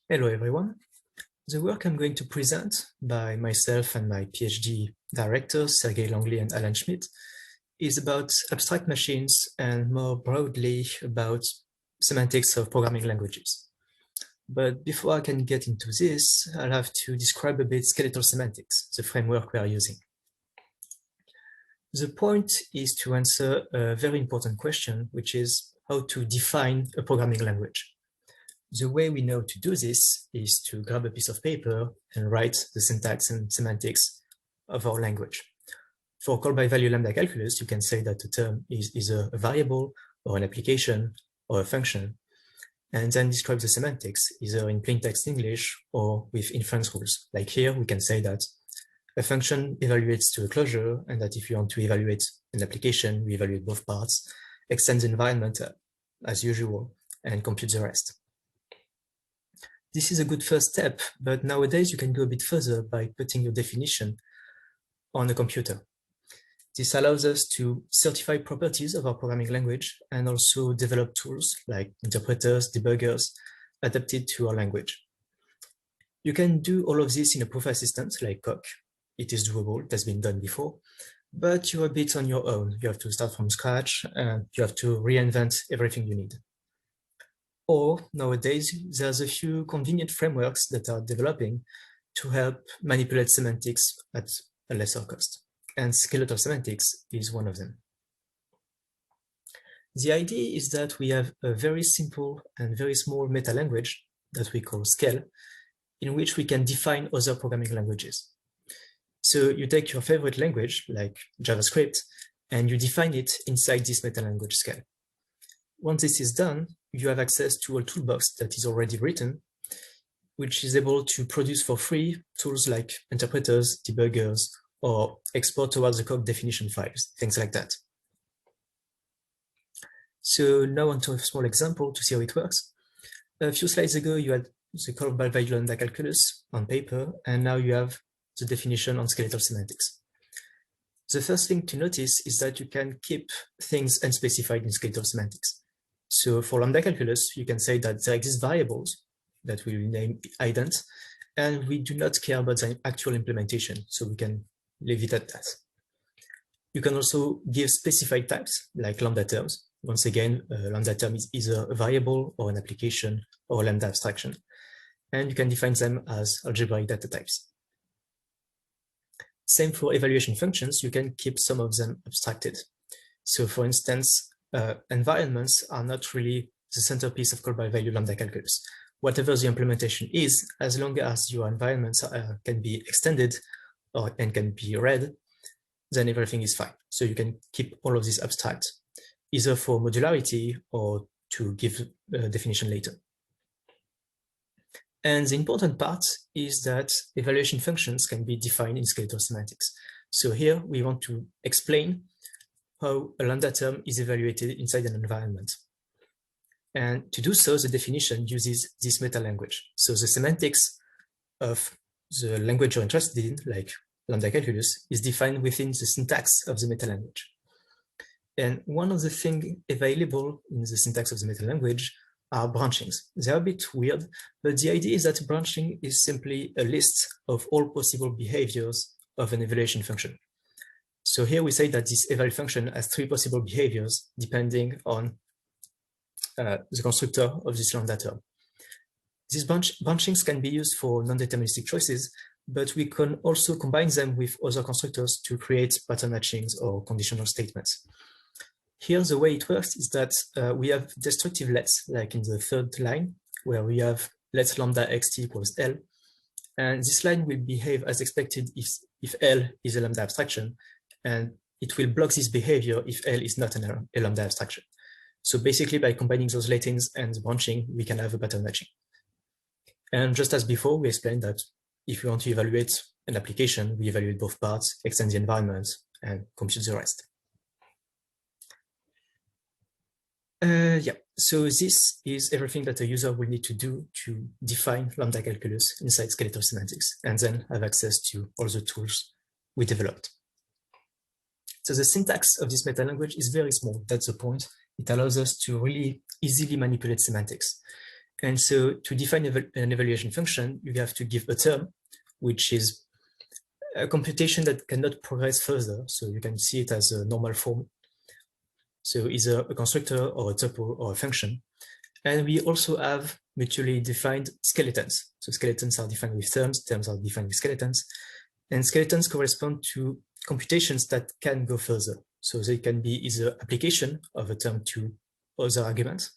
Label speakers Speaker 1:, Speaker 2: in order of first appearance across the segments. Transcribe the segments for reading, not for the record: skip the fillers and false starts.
Speaker 1: Hello, everyone. The work I'm going to present by myself and my PhD directors, Sergey Langley and Alan Schmidt, is about abstract machines and more broadly about semantics of programming languages. But before I can get into this, I'll have to describe a bit skeletal semantics, the framework we are using. The point is to answer a very important question, which is how to define a programming language. The way we know to do this is to grab a piece of paper and write the syntax and semantics of our language. For call by value lambda calculus, you can say that the term is either a variable or an application or a function, and then describe the semantics either in plain text English or with inference rules. Like here, we can say that a function evaluates to a closure, and that if you want to evaluate an application, we evaluate both parts, extend the environment as usual, and compute the rest. This is a good first step, but nowadays you can go a bit further by putting your definition on a computer. This allows us to certify properties of our programming language and also develop tools like interpreters, debuggers, adapted to our language. You can do all of this in a proof assistant like Coq. It is doable, it has been done before, but you're a bit on your own. You have to start from scratch and you have to reinvent everything you need. Or nowadays, there's a few convenient frameworks that are developing to help manipulate semantics at a lesser cost. And skeletal semantics is one of them. The idea is that we have a very simple and very small meta language that we call Skell, in which we can define other programming languages. So you take your favorite language, like JavaScript, and you define it inside this meta language Skell. Once this is done, you have access to a toolbox that is already written, which is able to produce for free tools like interpreters, debuggers, or export towards the code definition files, things like that. So now onto a small example to see how it works. A few slides ago, you had the call by value lambda calculus on paper, and now you have the definition on skeletal semantics. The first thing to notice is that you can keep things unspecified in skeletal semantics. So for lambda calculus, you can say that there exist variables that we will name ident, and we do not care about the actual implementation, so we can leave it at that. You can also give specified types, like lambda terms. Once again, a lambda term is either a variable or an application or a lambda abstraction, and you can define them as algebraic data types. Same for evaluation functions, you can keep some of them abstracted. So for instance, environments are not really the centerpiece of call by value lambda calculus. Whatever the implementation is, as long as your environments can be extended and can be read, then everything is fine. So you can keep all of this abstract, either for modularity or to give a definition later. And the important part is that evaluation functions can be defined in skeletal semantics. So here we want to explain how a lambda term is evaluated inside an environment. And to do so, the definition uses this meta language. So the semantics of the language you're interested in, like lambda calculus, is defined within the syntax of the meta language. And one of the things available in the syntax of the meta language are branchings. They're a bit weird, but the idea is that branching is simply a list of all possible behaviors of an evaluation function. So here we say that this eval function has 3 possible behaviors depending on the constructor of this lambda term. These branchings can be used for non-deterministic choices, but we can also combine them with other constructors to create pattern matchings or conditional statements. Here, the way it works is that we have destructive lets, like in the third line, where we have let lambda xt equals L. And this line will behave as expected if L is a lambda abstraction, and it will block this behavior if L is not a lambda abstraction. So basically, by combining those lettings and the branching, we can have a pattern matching. And just as before, we explained that if we want to evaluate an application, we evaluate both parts, extend the environment, and compute the rest. Yeah, so this is everything that a user will need to do to define lambda calculus inside skeletal semantics, and then have access to all the tools we developed. So the syntax of this meta language is very small. That's the point. It allows us to really easily manipulate semantics. And so to define an evaluation function, you have to give a term, which is a computation that cannot progress further. So you can see it as a normal form. So either a constructor or a tuple or a function. And we also have mutually defined skeletons. So skeletons are defined with terms, terms are defined with skeletons. And skeletons correspond to computations that can go further. So they can be either application of a term to other arguments,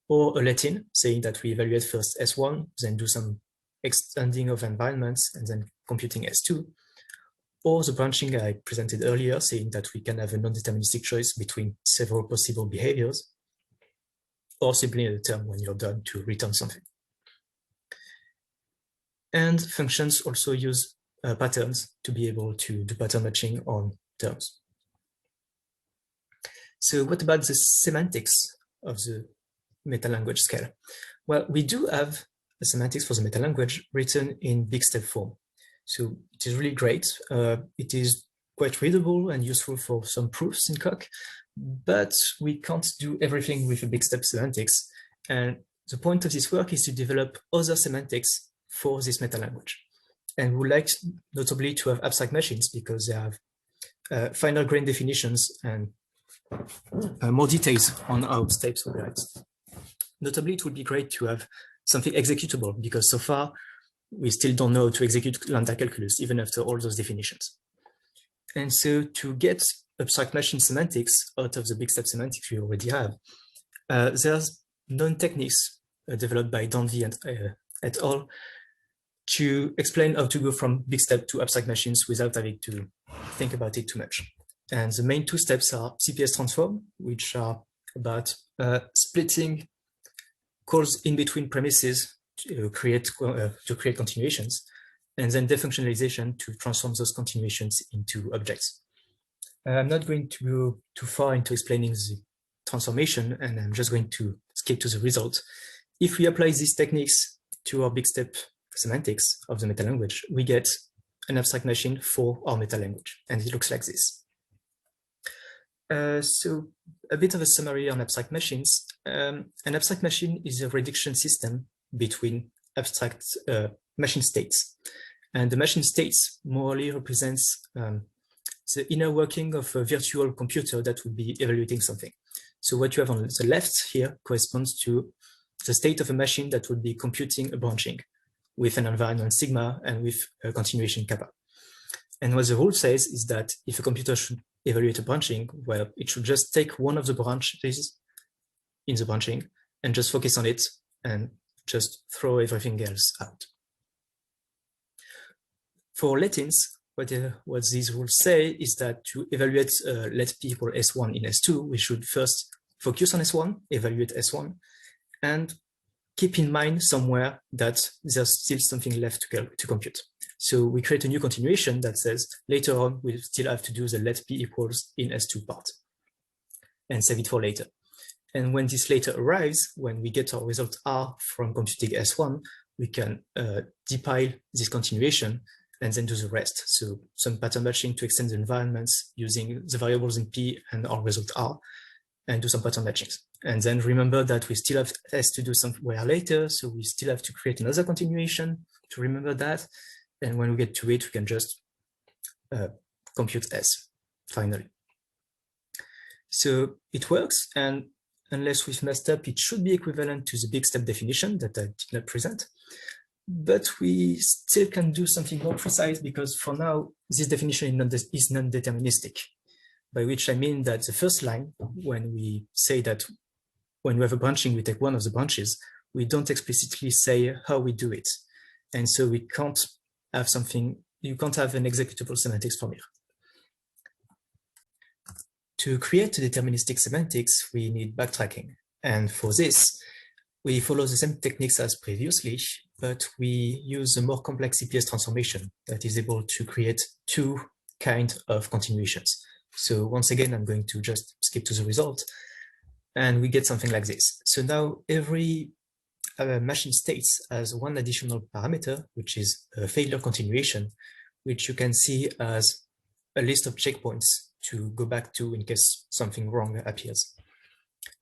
Speaker 1: or a Latin saying that we evaluate first S1, then do some extending of environments, and then computing S2, or the branching I presented earlier, saying that we can have a non-deterministic choice between several possible behaviors, or simply a term when you're done to return something. And functions also use patterns to be able to do pattern matching on terms. So what about the semantics of the meta-language scale? Well, we do have a semantics for the meta-language written in big step form. So it is really great. It is quite readable and useful for some proofs in Coq, but we can't do everything with a big step semantics. And the point of this work is to develop other semantics for this meta-language. And we would like notably to have abstract machines because they have finer grained definitions and more details on how steps operate. Notably, it would be great to have something executable because so far we still don't know how to execute lambda calculus even after all those definitions. And so to get abstract machine semantics out of the big step semantics we already have, there's known techniques developed by Danvy and et al. To explain how to go from big step to abstract machines without having to think about it too much. And the main two steps are CPS transform, which are about splitting calls in between premises to create continuations, and then defunctionalization to transform those continuations into objects. I'm not going to go too far into explaining the transformation, and I'm just going to skip to the result. If we apply these techniques to our big step semantics of the meta language, we get an abstract machine for our meta language, and it looks like this. So a bit of a summary on abstract machines. An abstract machine is a reduction system between abstract machine states. And the machine states morally represents the inner working of a virtual computer that would be evaluating something. So what you have on the left here corresponds to the state of a machine that would be computing a branching with an environment sigma and with a continuation kappa. And what the rule says is that if a computer should evaluate a branching, well, it should just take one of the branches in the branching and just focus on it and just throw everything else out. For Latins, what these rules say is that to evaluate let p equal S1 in S2, we should first focus on S1, evaluate S1, and keep in mind somewhere that there's still something left to compute. So we create a new continuation that says later on we still have to do the let p equals in S2 part and save it for later. And when this later arrives, when we get our result R from computing S1, we can depile this continuation and then do the rest. So some pattern matching to extend the environments using the variables in P and our result R, and do some pattern matchings. And then remember that we still have S to do somewhere later, so we still have to create another continuation to remember that. And when we get to it, we can just compute S finally. So it works, and unless we've messed up, it should be equivalent to the big step definition that I did not present. But we still can do something more precise because for now, this definition is non-deterministic, by which I mean that the first line, when we say that when we have a branching, we take one of the branches, we don't explicitly say how we do it. And so we can't have something, you can't have an executable semantics from here. To create a deterministic semantics, we need backtracking. And for this, we follow the same techniques as previously, but we use a more complex CPS transformation that is able to create two kinds of continuations. So once again, I'm going to just skip to the result, and we get something like this. So now every machine states has one additional parameter, which is a failure continuation, which you can see as a list of checkpoints to go back to in case something wrong appears.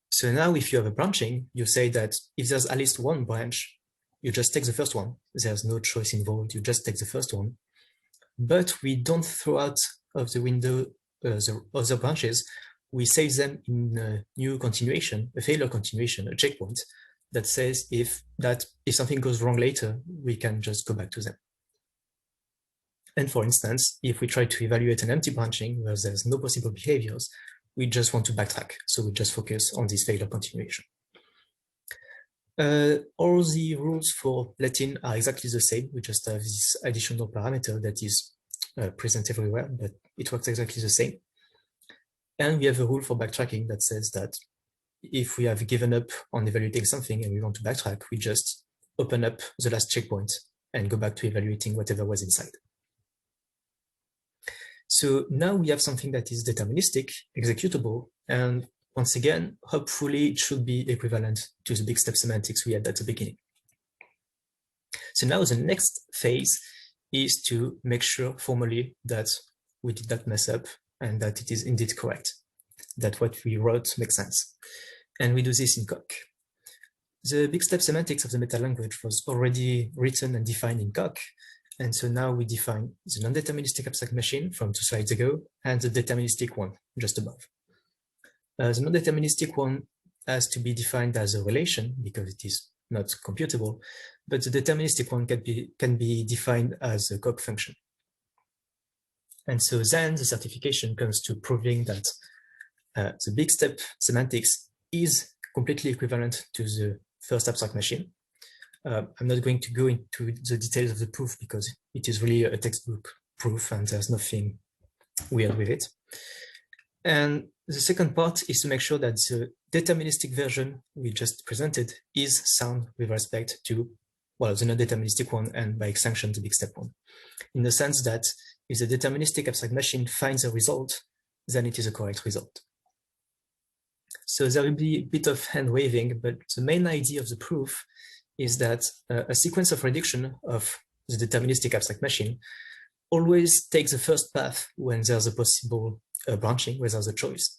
Speaker 1: So now if you have a branching, you say that if there's at least one branch, you just take the first one. There's no choice involved, you just take the first one. But we don't throw out of the window the other branches. We save them in a new continuation, a failure continuation, a checkpoint that says if something goes wrong later, we can just go back to them. And for instance, if we try to evaluate an empty branching where there's no possible behaviors, we just want to backtrack. So we just focus on this failure continuation. All the rules for letting are exactly the same. We just have this additional parameter that is present everywhere, but it works exactly the same. And we have a rule for backtracking that says that if we have given up on evaluating something and we want to backtrack, we just open up the last checkpoint and go back to evaluating whatever was inside. So now we have something that is deterministic, executable, and once again, hopefully it should be equivalent to the big step semantics we had at the beginning. So now the next phase is to make sure formally that we did not mess up and that it is indeed correct, that what we wrote makes sense. And we do this in Coq. The big step semantics of the meta language was already written and defined in Coq. And so now we define the non-deterministic abstract machine from 2 slides ago and the deterministic one just above. The non-deterministic one has to be defined as a relation because it is not computable, but the deterministic one can be defined as a Coq function. And so then the certification comes to proving that the big step semantics is completely equivalent to the first abstract machine. I'm not going to go into the details of the proof because it is really a textbook proof and there's nothing weird with it. And the second part is to make sure that the deterministic version we just presented is sound with respect to, well, the non-deterministic one and by extension the big step one, in the sense that if the deterministic abstract machine finds a result, then it is a correct result. So there will be a bit of hand waving, but the main idea of the proof is that a sequence of prediction of the deterministic abstract machine always takes the first path when there's a possible branching, where there's a choice,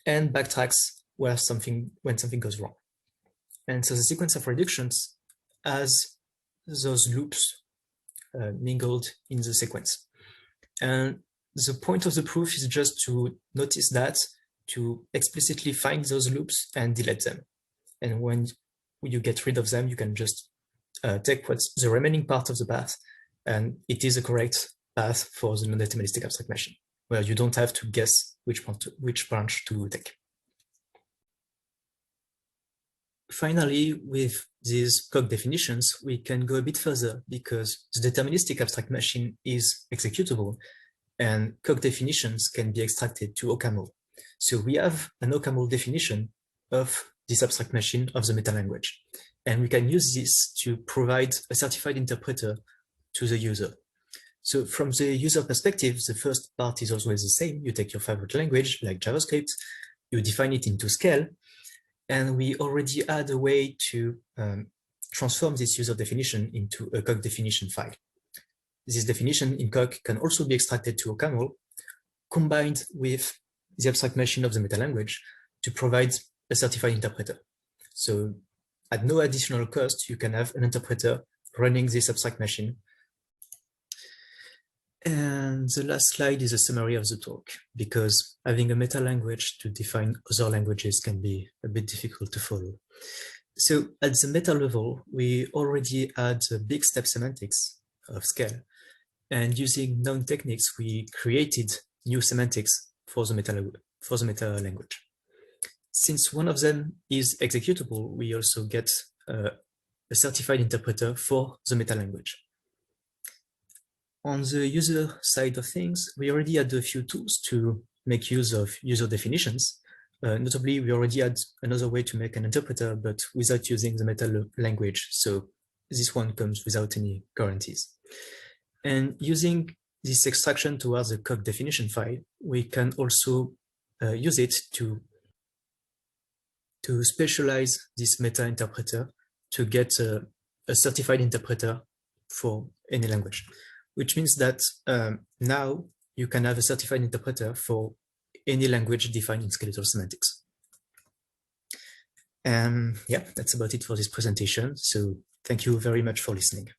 Speaker 1: and backtracks when something goes wrong. And so the sequence of predictions has those loops mingled in the sequence. And the point of the proof is just to notice that, to explicitly find those loops and delete them. And when you get rid of them, you can just take what's the remaining part of the path, and it is a correct path for the non-deterministic abstract machine, where you don't have to guess which branch to take. Finally, with these Coq definitions, we can go a bit further because the deterministic abstract machine is executable and Coq definitions can be extracted to OCaml. So we have an OCaml definition of this abstract machine of the meta language. And we can use this to provide a certified interpreter to the user. So from the user perspective, the first part is always the same. You take your favorite language like JavaScript, you define it into scale, and we already had a way to transform this user definition into a Coq definition file. This definition in Coq can also be extracted to OCaml, combined with the abstract machine of the meta language to provide a certified interpreter. So at no additional cost, you can have an interpreter running this abstract machine. And the last slide is a summary of the talk, because having a meta language to define other languages can be a bit difficult to follow. So at the meta level, we already had a big step semantics of scale. And using known techniques, we created new semantics for the meta language. Since one of them is executable, we also get a certified interpreter for the meta language. On the user side of things, we already had a few tools to make use of user definitions. Notably, we already had another way to make an interpreter, but without using the meta language. So this one comes without any guarantees. And using this extraction towards the Coq definition file, we can also use it to specialize this meta interpreter to get a certified interpreter for any language, which means that now you can have a certified interpreter for any language defined in skeletal semantics. Yeah, that's about it for this presentation. So thank you very much for listening.